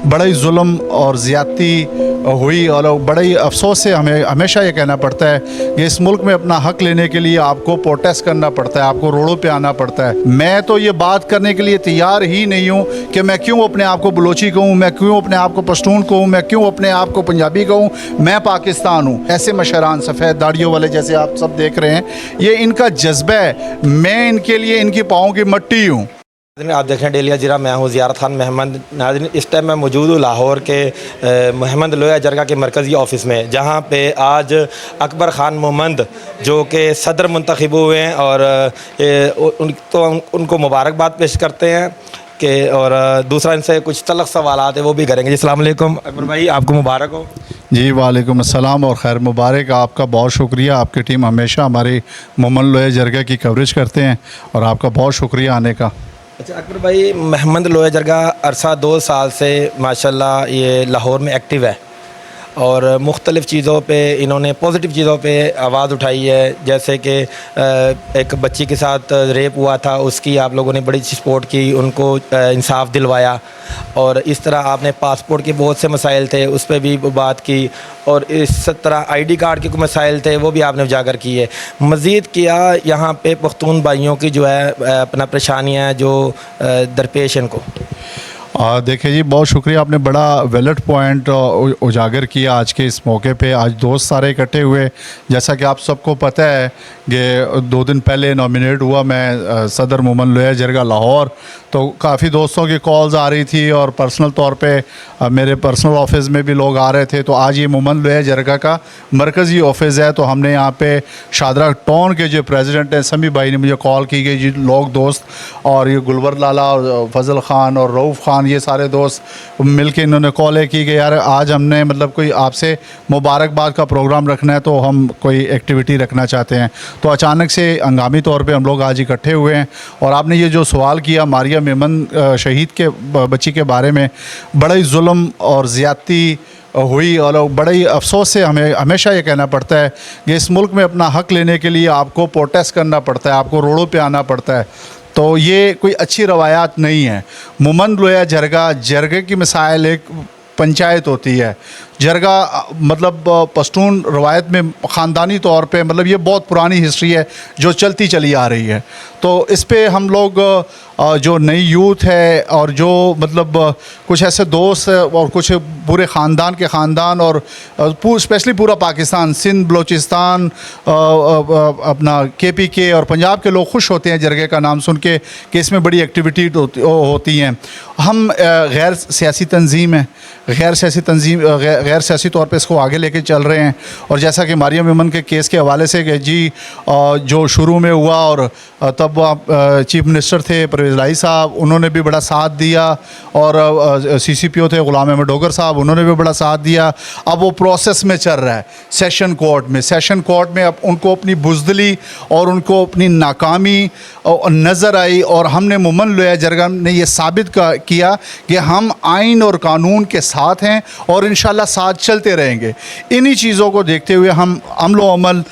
बड़ा ही जुल्म और ज़्यादती हुई, और बड़े ही अफसोस से हमें हमेशा ये कहना पड़ता है कि इस मुल्क में अपना हक़ लेने के लिए आपको प्रोटेस्ट करना पड़ता है, आपको रोडों पे आना पड़ता है। मैं तो ये बात करने के लिए तैयार ही नहीं हूँ कि मैं क्यों अपने आप को बलोची कहूँ, मैं क्यों अपने आप को पश्तून कहूँ, मैं क्यों अपने आप को पंजाबी कहूँ। मैं पाकिस्तान हूँ। ऐसे मशरान सफ़ेद दाढ़ियों वाले जैसे आप सब देख रहे हैं, ये इनका जज्बा है। मैं इनके लिए इनकी पाँव की मट्टी हूँ। आप देख रहे हैं डेली हजीरा, मैं हूँ ज़ियारत खान महमद। नाज़रीन, इस टाइम मैं मौजूद हूँ लाहौर के महमद लोया जरगा के मरकज़ी ऑफ़िस में, जहाँ पे आज अकबर ख़ान मोहम्मद जो कि सदर मुंतखब हुए हैं और उनको मुबारकबाद पेश करते हैं कि, और दूसरा इनसे कुछ तलख़ सवालात है वो भी करेंगे। जी अस्सलाम वालेकुम अकबर भाई, आपको मुबारक हो। जी वालेकुम अस्सलाम और ख़ैर मुबारक। आपका बहुत शुक्रिया, आपकी टीम हमेशा हमारे महमद लोया जरगा की कवरेज करते हैं और आपका बहुत शुक्रिया आने का। अच्छा अकबर भाई, महमद लोया जरगा अरसा 2 साल से माशाल्लाह ये लाहौर में एक्टिव है और मुख्तलिफ़ चीज़ों पे इन्होंने पॉजिटिव चीज़ों पे आवाज़ उठाई है। जैसे कि एक बच्ची के साथ रेप हुआ था, उसकी आप लोगों ने बड़ी सपोर्ट की, उनको इंसाफ दिलवाया। और इस तरह आपने पासपोर्ट के बहुत से मसाइल थे उस पर भी बात की, और इस तरह आईडी कार्ड के कोई मसाइल थे वो भी आपने उजागर किए। मज़ीद किया यहाँ पे पख्तून भाइयों की जो है अपना परेशानियाँ जो दरपेश इनको। देखिए जी, बहुत शुक्रिया, आपने बड़ा वैलिड पॉइंट उजागर किया आज के इस मौके पे। आज दोस्त सारे इकट्ठे हुए, जैसा कि आप सबको पता है कि 2 दिन पहले नॉमिनेट हुआ मैं सदर महमद लोया जरगा लाहौर। तो काफ़ी दोस्तों की कॉल्स आ रही थी और पर्सनल तौर पे मेरे पर्सनल ऑफिस में भी लोग आ रहे थे। तो आज ये महमद लोया जरगा का मरकज़ी ऑफिस है, तो हमने यहाँ पे शादरा टाउन के जो प्रेसिडेंट हैं समी भाई ने मुझे कॉल की गई जी, लोग दोस्त और ये गुलवर लाला और फजल ख़ान और रऊफ़ ख़ान, ये सारे दोस्त मिल के इन्होंने कॉल की कि यार आज हमने मतलब कोई आपसे मुबारकबाद का प्रोग्राम रखना है, तो हम कोई एक्टिविटी रखना चाहते हैं। तो अचानक से हंगामी तौर पे हम लोग आज इकट्ठे हुए हैं। और आपने ये जो सवाल किया मारिया मेमन शहीद के बच्ची के बारे में, बड़ा ही जुल्म और ज़्यादती हुई, और बड़े ही अफसोस से हमें हमेशा ये कहना पड़ता है कि इस मुल्क में अपना हक़ लेने के लिए आपको प्रोटेस्ट करना पड़ता है, आपको रोडों पे आना पड़ता है। तो ये कोई अच्छी रवायात नहीं है। महमद लोया जरगा की मिसाल एक पंचायत होती है। जरगा मतलब पश्तून रवायत में ख़ानदानी तौर पे मतलब ये बहुत पुरानी हिस्ट्री है जो चलती चली आ रही है। तो इस पे हम लोग जो नई यूथ है और जो मतलब कुछ ऐसे दोस्त और कुछ पूरे ख़ानदान के ख़ानदान और स्पेशली पूरा पाकिस्तान, सिंध, बलूचिस्तान, अपना KPK और पंजाब के लोग खुश होते हैं जरगे का नाम सुन के कि इसमें बड़ी एक्टिविटी होती हैं। हम गैर सियासी तंजीम है, गैर सियासी तौर पे इसको आगे लेके चल रहे हैं। और जैसा कि मारिया मेमन के केस के हवाले से कि जी जो शुरू में हुआ और तब आप चीफ मिनिस्टर थे परवेज़ लाई साहब, उन्होंने भी बड़ा साथ दिया, और CCPO थे ग़ुलाम अहमद डोगर साहब, उन्होंने भी बड़ा साथ दिया। अब वो प्रोसेस में चल रहा है सेशन कोर्ट में अब उनको अपनी बुज़दिली और उनको अपनी नाकामी नज़र आई, और हमने महमद लोया जरगा ने ये साबित किया कि हम आइन और कानून के साथ हैं और इंशाल्लाह साथ चलते रहेंगे। इन्हीं चीज़ों को देखते हुए हम अमल अमल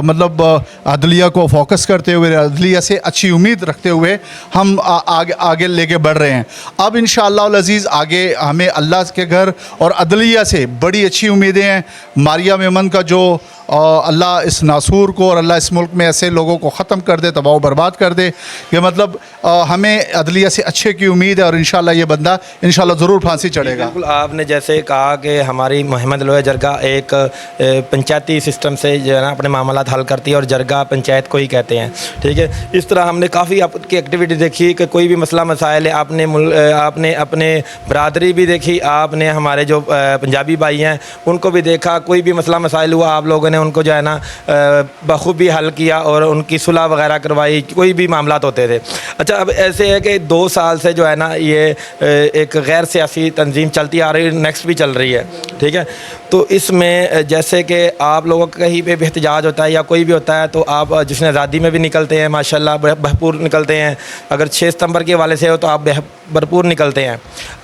मतलब अदलिया को फोकस करते हुए, अदलिया से अच्छी उम्मीद रखते हुए हम आगे लेके बढ़ रहे हैं। अब इंशाअल्लाह अज़ीज़ आगे हमें अल्लाह के घर और अदलिया से बड़ी अच्छी उम्मीदें हैं। मारिया मेमन का जो अल्लाह इस नासूर को और अल्लाह इस मुल्क में ऐसे लोगों को ख़त्म कर दे, तबाह बर्बाद कर दे, कि मतलब हमें अदलिया से अच्छे की उम्मीद है और इंशाअल्लाह ये बंदा इंशाअल्लाह ज़रूर फांसी चढ़ेगा। बिल्कुल, आपने जैसे कहा कि हमारी महमद लोया जरगा एक पंचायती सिस्टम से जो है ना अपने मामलात हल करती है और जरगा पंचायत को ही कहते हैं, ठीक है। इस तरह हमने काफ़ी आपकी एक्टिविटी देखी कि कोई भी मसला मसाइल है आपने अपने बरादरी भी देखी, आपने हमारे जो पंजाबी भाई हैं उनको भी देखा, कोई भी मसला मसाइल हुआ आप लोगों ने उनको जो है ना बखूबी हल किया और उनकी सुलह वगैरह करवाई, कोई भी मामलात होते थे। अच्छा, अब ऐसे है कि 2 साल से जो है ना ये एक गैर सियासी तंजीम चलती आ रही है, नेक्स्ट भी चल रही है, ठीक है। तो इसमें जैसे कि आप लोगों का कहीं पे भी एहतजाज होता है या कोई भी होता है तो आप जिसने आज़ादी में भी निकलते हैं माशाल्लाह भरपूर निकलते हैं, अगर 6 सितंबर के हवाले से हो तो आप भरपूर निकलते हैं।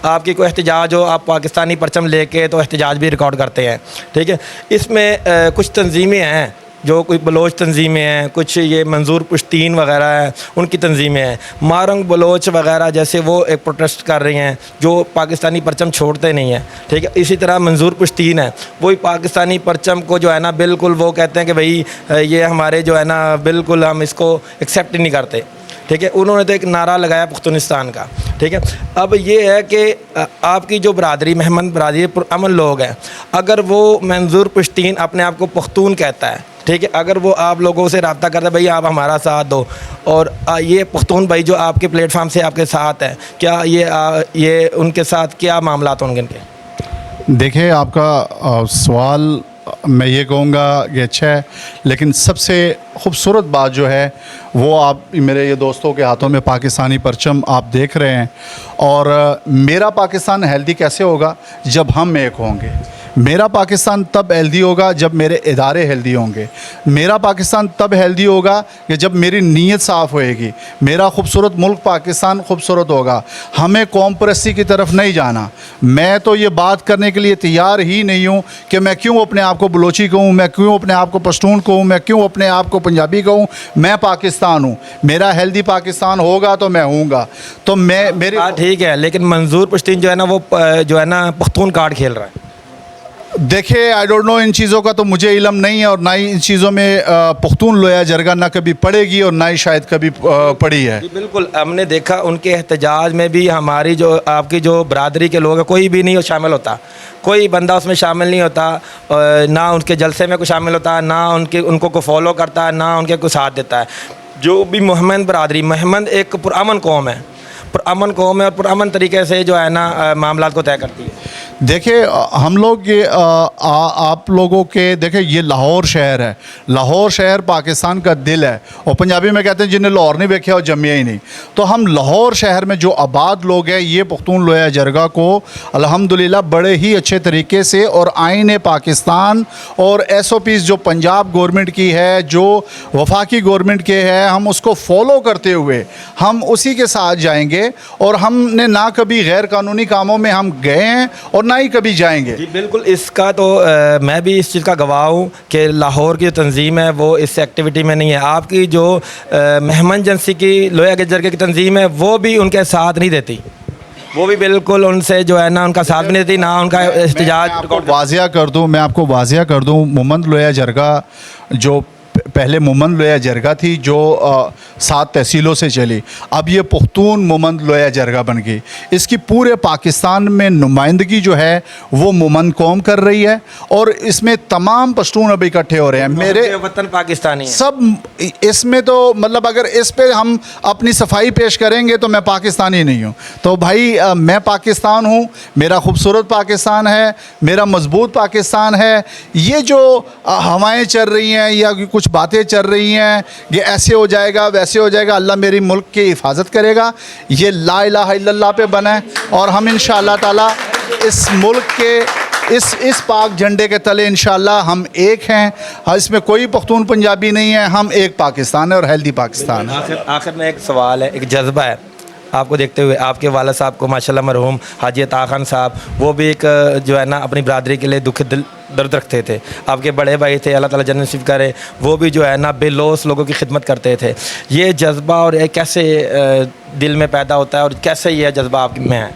आपकी कोई एहतजाज हो, आप पाकिस्तानी परचम लेके तो एहतजाज भी रिकॉर्ड करते हैं, ठीक है। इसमें कुछ तंजीमें हैं जो कोई बलोच तंजीमें हैं, कुछ ये मंजूर पुश्तीन वगैरह हैं, उनकी तंजीमें हैं, मारंग बलोच वगैरह जैसे वो एक प्रोटेस्ट कर रही हैं जो पाकिस्तानी परचम छोड़ते नहीं हैं, ठीक है। इसी तरह मंजूर पुश्तीन है, वही पाकिस्तानी परचम को जो है ना बिल्कुल वो कहते हैं कि भाई ये हमारे जो है ना बिल्कुल हम इसको एक्सेप्ट ही नहीं करते, ठीक है। उन्होंने तो एक नारा लगाया पुख्तनिस्तान का, ठीक है। अब ये है कि आपकी जो बरादरी महमद बरादरी पुरअमन लोग हैं, अगर वो मंजूर पुश्तीन अपने आप को पख्तून कहता है, ठीक है, अगर वो आप लोगों से रब्ता करता है भाई आप हमारा साथ दो, और ये पख्तून भाई जो आपके प्लेटफार्म से आपके साथ है, क्या ये उनके साथ क्या मामला होंगे इनके? देखिए, आपका सवाल मैं ये कहूँगा कि अच्छा है, लेकिन सबसे खूबसूरत बात जो है वो आप मेरे ये दोस्तों के हाथों में पाकिस्तानी परचम आप देख रहे हैं। और मेरा पाकिस्तान हेल्दी कैसे होगा? जब हम एक होंगे। मेरा पाकिस्तान तब हेल्दी होगा जब मेरे इदारे हेल्दी होंगे। मेरा पाकिस्तान तब हेल्दी होगा कि जब मेरी नीयत साफ़ होएगी। मेरा खूबसूरत मुल्क पाकिस्तान खूबसूरत होगा। हमें कौम परस्ती की तरफ नहीं जाना। मैं तो ये बात करने के लिए तैयार ही नहीं हूँ कि मैं क्यों अपने आप को बलोची कहूँ, मैं क्यों अपने आप को पश्तून कहूँ, मैं क्यों अपने आप को पंजाबी कहूँ। मैं पाकिस्तान हूँ। मेरा हेल्दी पाकिस्तान होगा तो मैं हूँगा। तो मैं मेरे ठीक है, लेकिन मंजूर पुश्तीन जो है ना वो जो है ना पख्तून कार्ड खेल रहा है। देखिए, आई डोंट नो, इन चीज़ों का तो मुझे इल्म नहीं है, और ना ही इन चीज़ों में पुख्तून लोया जरगा ना कभी पड़ेगी और ना ही शायद कभी पड़ी है। बिल्कुल, हमने देखा उनके एहतजाज में भी हमारी जो आपकी जो बरादरी के लोग हैं कोई भी नहीं शामिल होता, कोई बंदा उसमें शामिल नहीं होता, ना उनके जलसे में कोई शामिल होता, ना उनको को फॉलो करता, ना उनके को साथ देता है। जो भी महमद बरादरी, महमद एक पुरअमन कौम है, पुरअमन कौम है और पुरअमन तरीके से जो है ना मामला को तय करती है। देखिए, हम लोग ये आप लोगों के देखिए, ये लाहौर शहर है। लाहौर शहर पाकिस्तान का दिल है, और पंजाबी में कहते हैं जिन्हें लाहौर नहीं देखा और जमिया ही नहीं। तो हम लाहौर शहर में जो आबाद लोग हैं, ये पुख्तून लोया जरगा को अल्हम्दुलिल्लाह बड़े ही अच्छे तरीके से, और आईन पाकिस्तान और SOPs जो पंजाब गवर्नमेंट की है, जो वफाकी गवर्नमेंट के है, हम उसको फॉलो करते हुए हम उसी के साथ जाएंगे। और हमने ना कभी गैर कानूनी कामों में हम गए हैं और ना ही कभी जाएंगे। जी बिल्कुल, इसका तो मैं भी इस चीज़ का गवाह हूँ कि लाहौर की जो तंजीम है वो इस एक्टिविटी में नहीं है। आपकी जो महमद जंसी की लोया के जरगे की तंजीम है वो भी उनके साथ नहीं देती, वो भी बिल्कुल उनसे जो है ना उनका साथ भी नहीं देती, ना उनका एहतजाज। मैं आपको वाजिया कर दूँ, महमद लोया जरगा जो पहले महमद लोया जरगा थी, जो 7 तहसीलों से चली, अब ये पुख्तून महमद लोया जरगा बन गई। इसकी पूरे पाकिस्तान में नुमाइंदगी जो है वो महमद कौम कर रही है, और इसमें तमाम पश्तून अब इकट्ठे हो रहे हैं। मेरे वतन पाकिस्तानी सब इसमें तो मतलब अगर इस पे हम अपनी सफाई पेश करेंगे तो मैं पाकिस्तानी नहीं हूँ। तो भाई मैं पाकिस्तान हूँ, मेरा खूबसूरत पाकिस्तान है, मेरा मजबूत पाकिस्तान है। ये जो हवाएं चल रही हैं या कुछ बातें चल रही हैं, ये ऐसे हो जाएगा वैसे हो जाएगा, अल्लाह मेरी मुल्क की हिफाजत करेगा। ये ला इलाहा इल्लल्लाह पे बना है, और हम इंशाअल्लाह ताला इस मुल्क के इस पाक झंडे के तले इंशाअल्लाह हम एक हैं। हाँ, इसमें कोई पख्तून पंजाबी नहीं है, हम एक पाकिस्तान है और हेल्दी पाकिस्तान है। आखिर में एक सवाल है, एक जज्बा है आपको देखते हुए, आपके वालिद साहब को माशाल्लाह मरहूम हाजी अता खान साहब, वो भी एक जो है ना अपनी बरादरी के लिए दुख दर्द रखते थे। आपके बड़े भाई थे, अल्लाह ताला जन्नत नसीब करे, वो भी जो है ना बेलौस लोगों की खिदमत करते थे। ये जज्बा और ये कैसे दिल में पैदा होता है और कैसे ये जज्बा आप में है?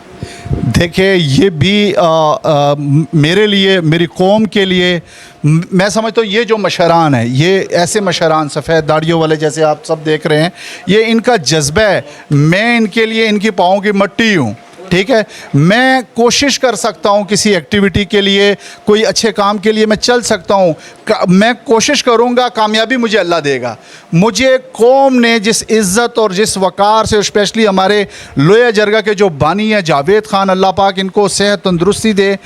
देखिए, ये भी मेरे लिए, मेरी कौम के लिए, मैं समझता हूँ ये जो मशरान है, ये ऐसे मशरान सफ़ेद दाढ़ियों वाले जैसे आप सब देख रहे हैं, ये इनका जज्बा है। मैं इनके लिए इनकी पाँव की मट्टी हूँ, ठीक है। मैं कोशिश कर सकता हूँ किसी एक्टिविटी के लिए, कोई अच्छे काम के लिए मैं चल सकता हूँ, मैं कोशिश करूँगा, कामयाबी मुझे अल्लाह देगा। मुझे कौम ने जिस इज़्ज़त और जिस वक़ार से, स्पेशली हमारे लोया जरगा के जो बानी हैं जावेद ख़ान, अल्लाह पाक इनको सेहत तंदुरुस्ती दे,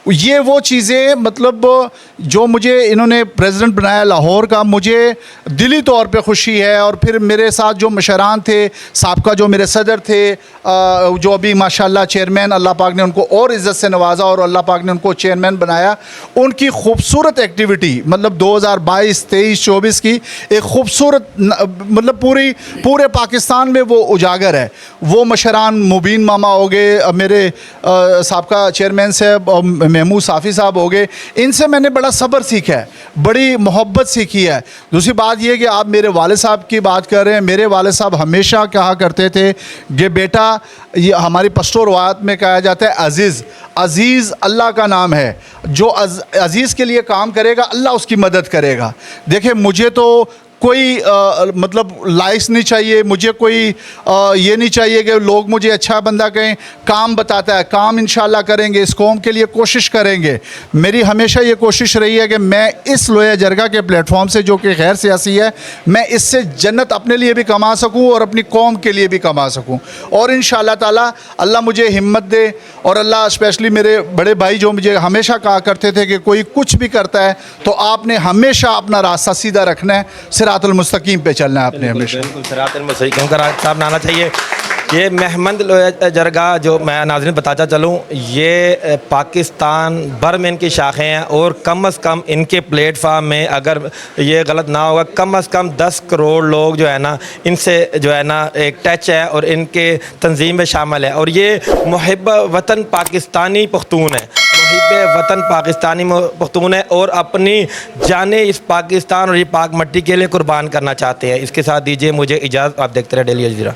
ये वो चीज़ें मतलब जो मुझे इन्होंने प्रेसिडेंट बनाया लाहौर का, मुझे दिली तौर पे खुशी है। और फिर मेरे साथ जो मशरान थे, साबका जो मेरे सदर थे, जो अभी माशाल्लाह माशाल्लाह चेयरमैन, अल्लाह पाक ने उनको और इज़्ज़त से नवाजा और अल्लाह पाक ने उनको चेयरमैन बनाया। उनकी खूबसूरत एक्टिविटी मतलब 2022, 23, 24 की एक खूबसूरत मतलब पूरे पाकिस्तान में वो उजागर है। वो मशरान मुबीन मामा हो गए, मेरे साबका चेयरमैन साहब महमूद साफ़ी साहब हो गए, इनसे मैंने बड़ा सब्र सीखा है, बड़ी मोहब्बत सीखी है। दूसरी बात ये कि आप मेरे वालिद साहब की बात कर रहे हैं, मेरे वालिद साहब हमेशा कहा करते थे कि बेटा, ये हमारी पश्तो रवायत में कहा जाता है अज़ीज़, अज़ीज़ अल्लाह का नाम है, जो अज़ीज़ के लिए काम करेगा अल्लाह उसकी मदद करेगा। देखिए मुझे तो कोई मतलब लाइक्स नहीं चाहिए, मुझे कोई ये नहीं चाहिए कि लोग मुझे अच्छा बंदा कहें। काम बताता है, काम इंशाल्लाह करेंगे, इस कौम के लिए कोशिश करेंगे। मेरी हमेशा ये कोशिश रही है कि मैं इस लोया जरगा के प्लेटफॉर्म से, जो कि गैर सियासी है, मैं इससे जन्नत अपने लिए भी कमा सकूं और अपनी कौम के लिए भी कमा सकूं। और इंशाल्लाह ताला अल्लाह मुझे हिम्मत दे। और अल्लाह स्पेशली मेरे बड़े भाई जो मुझे हमेशा कहा करते थे कि कोई कुछ भी करता है तो आपने हमेशा अपना रास्ता सीधा रखना है, सिरातुल मुस्तकीम पे चलना है आपने हमेशा। बिल्कुल सिरातुल मुस्तकीम का साहब आना चाहिए। ये महमद लोया जरगा जो मैं नाज़रीन बताता चलूँ, ये पाकिस्तान भर में इनकी शाखें हैं और कम से कम इनके प्लेटफार्म में, अगर ये गलत ना होगा, कम से कम 10 करोड़ लोग जो है ना इनसे जो है ना एक टच है और इनके तंजीम में शामिल है। और ये मुहिब वतन पाकिस्तानी पख्तून है, मुहिब वतन पाकिस्तानी पख्तून है और अपनी जाने इस पाकिस्तान और ये पाक मट्टी के लिए कुर्बान करना चाहते हैं। इसके साथ दीजिए मुझे इजाज़त, आप देखते रहे डेली अलजज़ीरा।